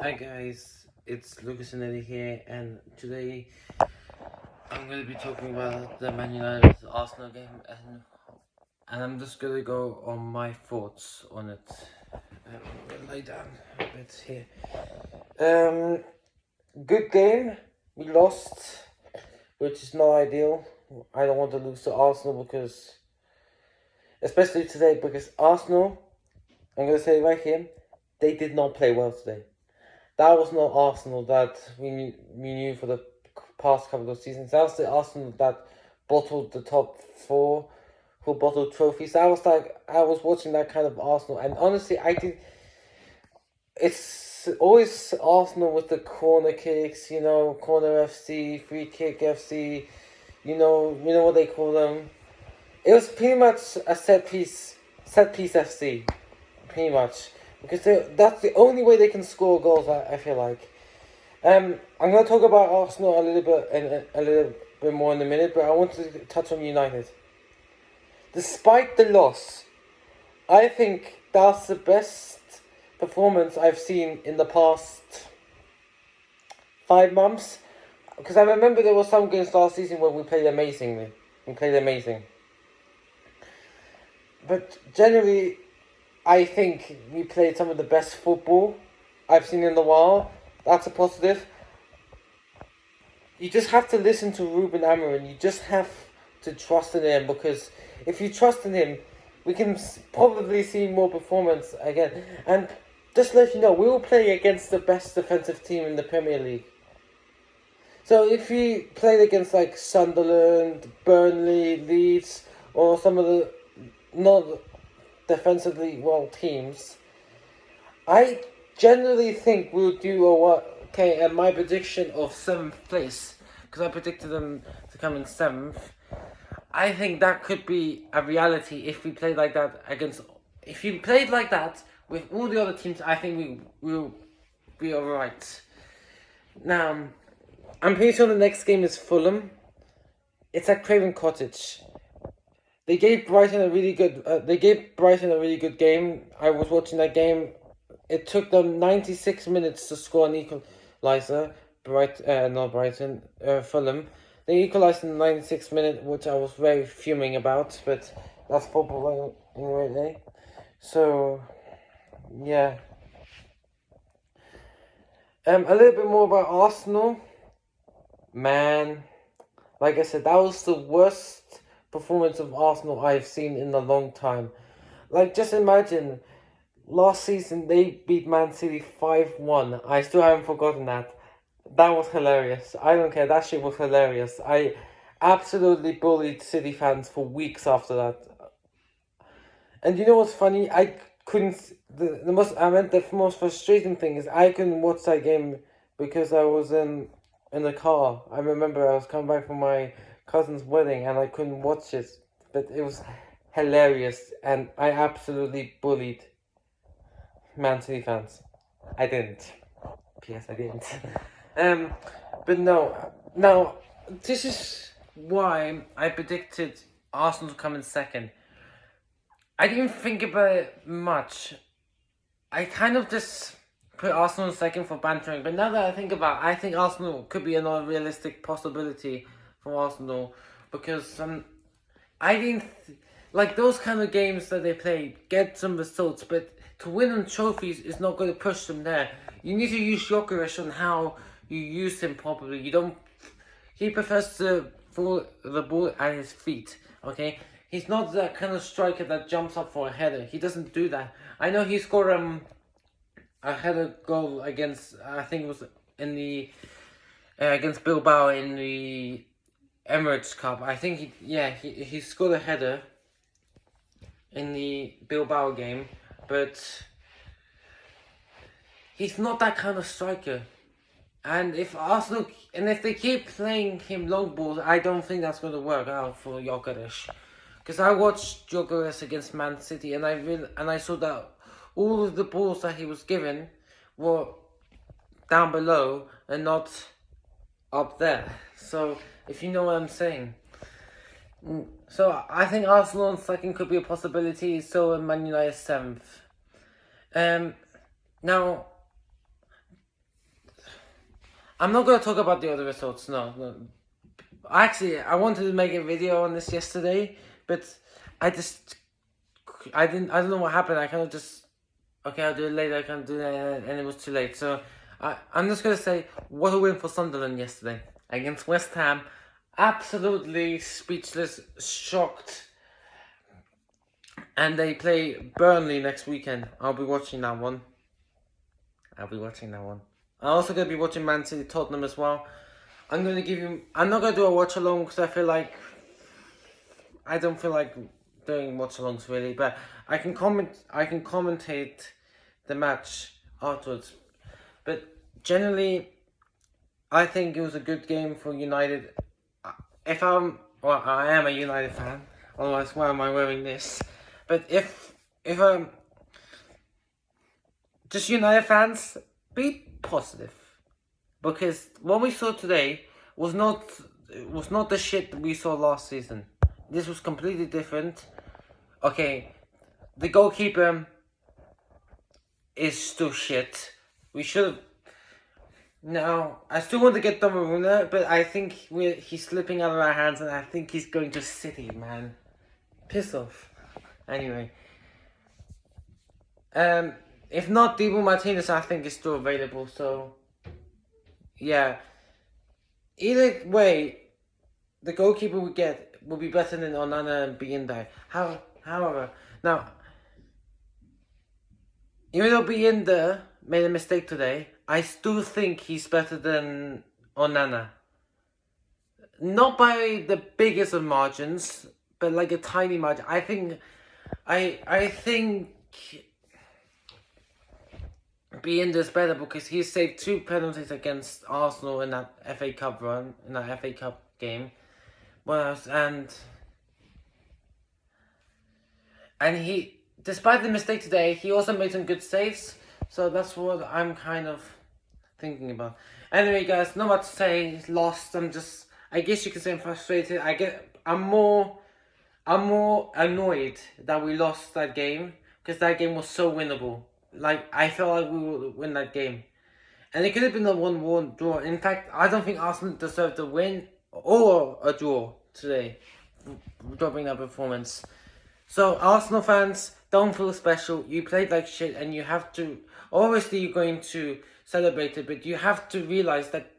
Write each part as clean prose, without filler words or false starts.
Hi guys, it's Lucas and Eddie here, and today I'm going to be talking about the Man United Arsenal game, and I'm just going to go on my thoughts on it. I'm going to lay down a bit here. Good game. We lost, which is not ideal. I don't want to lose to Arsenal especially today, because Arsenal, I'm going to say it right here, they did not play well today. That was not Arsenal that we knew for the past couple of seasons. That was the Arsenal that bottled the top four, who bottled trophies. I was watching that kind of Arsenal, and honestly, it's always Arsenal with the corner kicks, corner FC, free kick FC, you know what they call them. It was pretty much a set piece FC, pretty much. Because that's the only way they can score goals, I feel like. I'm going to talk about Arsenal a little bit more in a minute, but I want to touch on United. Despite the loss, I think that's the best performance I've seen in the past 5 months. Because I remember there were some games last season where we played amazing. But generally, I think we played some of the best football I've seen in a while. That's a positive. You just have to listen to Ruben Amorim. You just have to trust in him, because if you trust in him, we can probably see more performance again. And just to let you know, we will play against the best defensive team in the Premier League. So if you played against like Sunderland, Burnley, Leeds, or some of the not defensively well teams, I generally think we'll do okay. And my prediction of 7th place, because I predicted them to come in 7th, I think that could be a reality if we played like that if you played like that with all the other teams. I think we'll be alright. Now, I'm pretty sure the next game is Fulham. It's at Craven Cottage. They gave Brighton a really good game. I was watching that game. It took them 96 minutes to score an equaliser. Fulham. They equalised in the 96th minute, which I was very fuming about, but that's football anyway. So, yeah. A little bit more about Arsenal. Man, like I said, that was the worst performance of Arsenal I've seen in a long time. Like, just imagine, last season they beat Man City 5-1. I still haven't forgotten that. That was hilarious. I don't care, that shit was hilarious. I absolutely bullied City fans for weeks after that. And you know what's funny? I couldn't. The most frustrating thing is I couldn't watch that game because I was in the car. I remember I was coming back from my cousin's wedding and I couldn't watch it, but it was hilarious, and I absolutely bullied Man City fans. I didn't. P.S. I didn't. But no. Now, this is why I predicted Arsenal to come in second. I didn't think about it much. I kind of just put Arsenal in second for bantering, but now that I think about it, I think Arsenal could be another realistic possibility for Arsenal, because I didn't like those kind of games that they play, get some results, but to win on trophies is not going to push them there. You need to use Gyökeres on how you use him properly. He prefers to throw the ball at his feet, okay? He's not that kind of striker that jumps up for a header. He doesn't do that. I know he scored a header goal against, I think it was in the against Bilbao in the Emirates Cup. I think he scored a header in the Bilbao game, but he's not that kind of striker. And if they keep playing him long balls, I don't think that's going to work out for Gyökeres. Because I watched Gyökeres against Man City, and I saw that all of the balls that he was given were down below and not up there. So, if you know what I'm saying. So, I think Arsenal in second could be a possibility, so Man United 7th. Now, I'm not going to talk about the other results, no. Actually, I wanted to make a video on this yesterday, but I don't know what happened. I kind of just, okay, I'll do it later, I can't do that, and it was too late. So, I'm just going to say, what a win for Sunderland yesterday against West Ham. Absolutely speechless, shocked. And they play Burnley next weekend. I'll be watching that one. I'm also going to be watching Man City Tottenham as well. I'm not going to do a watch along because I don't feel like doing watch alongs really, but I can commentate the match afterwards. But generally, I think it was a good game for United. I am a United fan. Otherwise, why am I wearing this? But if just United fans, be positive, because what we saw today was not the shit that we saw last season. This was completely different. Okay, the goalkeeper is still shit. We should have. No, I still want to get Donnarumma, but I think he's slipping out of our hands, and I think he's going to City, man. Piss off. Anyway. If not, Dibu Martinez, I think is still available, so yeah. Either way, the goalkeeper we get will be better than Onana and Binder. However, now, even though Binder made a mistake today, I still think he's better than Onana. Not by the biggest of margins, but like a tiny margin. I think Binder's better because he saved 2 penalties against Arsenal in that FA Cup run, in that FA Cup game. And he, despite the mistake today, he also made some good saves. So that's what I'm kind of thinking about. Anyway, guys, not much to say. Lost. I guess you could say I'm frustrated. I'm more annoyed that we lost that game because that game was so winnable. Like, I felt like we would win that game. And it could have been a 1-1 draw. In fact, I don't think Arsenal deserved a win or a draw today, dropping that performance. So, Arsenal fans, don't feel special. You played like shit and you have to... Obviously, you're going to celebrate it, but you have to realize that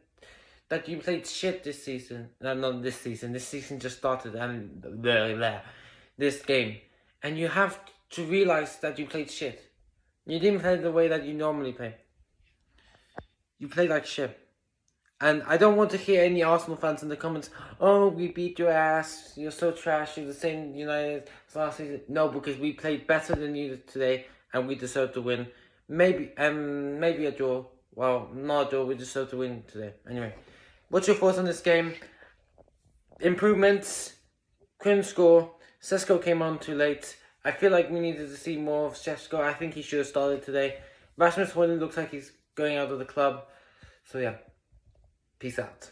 you played shit this season. No, not this season. This season just started and this game. And you have to realize that you played shit. You didn't play the way that you normally play. You played like shit. And I don't want to hear any Arsenal fans in the comments, oh, we beat your ass, you're so trash, you're the same United as last season. No, because we played better than you today and we deserve to win. Maybe a draw. Well, not a draw, we deserve to win today. Anyway, what's your thoughts on this game? Improvements, couldn't score, Sesko came on too late. I feel like we needed to see more of Sesko. I think he should have started today. Rasmus Højlund looks like he's going out of the club. So yeah, peace out.